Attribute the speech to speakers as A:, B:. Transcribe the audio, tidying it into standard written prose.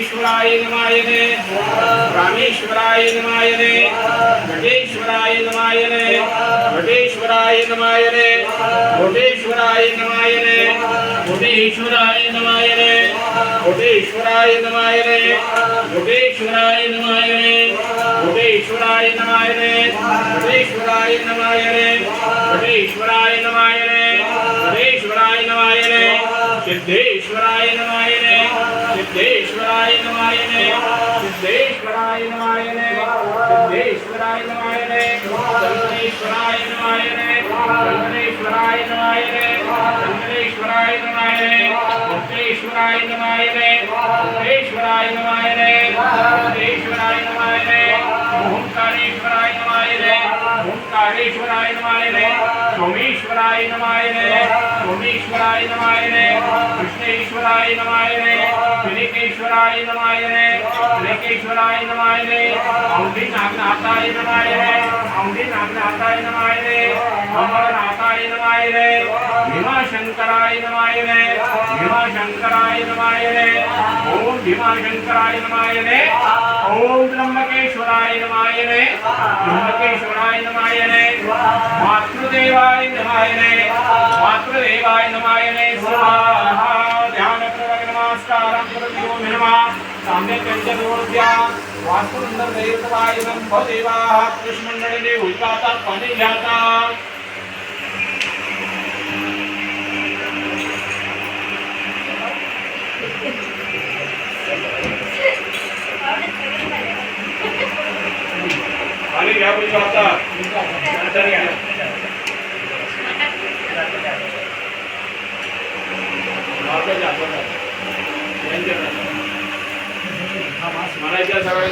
A: रामेश्वराय नमायने रामेश्वराय नमायने घटेश्वराय नमायने घटेश्वराय नमायने घटेश्वराय नमायने घटेश्वराय नमायने घटेश्वराय नमायने घटेश्वराय नमायने घटेश्वराय नमायने घटेश्वराय नमायने घटेश्वराय नमायने घटेश्वराय नमायने सिद्धेश्वराय नमायने सिद्धेश्वराय नमायने सिद्धेश्वराय नमायने सिद्धेश्वराय नमायने शंकरेश्वराय नमायने शंकरेश्वराय नमायने शंकरेश्वराय नमायने मुक्तेश्वराय नमायने मुक्तेश्वराय नमायने मुक्तेश्वराय नमायने ओंकारेश्वराय नमायने ओंकारेश्वराय नमायने सोमेश्वराय नमायने सोमेश्वराय नमायने कृष्णेश्वराय नमायने त्रिकेश्वराय नमायने त्रिकेश्वराय नमायने औंढीनाथाय नमायने औंढीनाथाय नमायने अमरनाथाय नमायने भीमाशंकराय नमायने भीमाशंकराय नमायने ओम भीमाशंकराय नमायने ओम त्र्यंबकेश्वराय नमायने त्र्यंबकेश्वराय नमायने मातृदेवाय नमायने मातृदेवाय नमायने स्वाहा ध्यानपूर्वक नमस्कारं करोमि नमः साम्य पंचदोर्ध्या वास्तुनंदन दैवतायनं भवदेवाः कृष्णमंडले उल्काता पाणी जाता पाणी घ्या पुढे जाता मला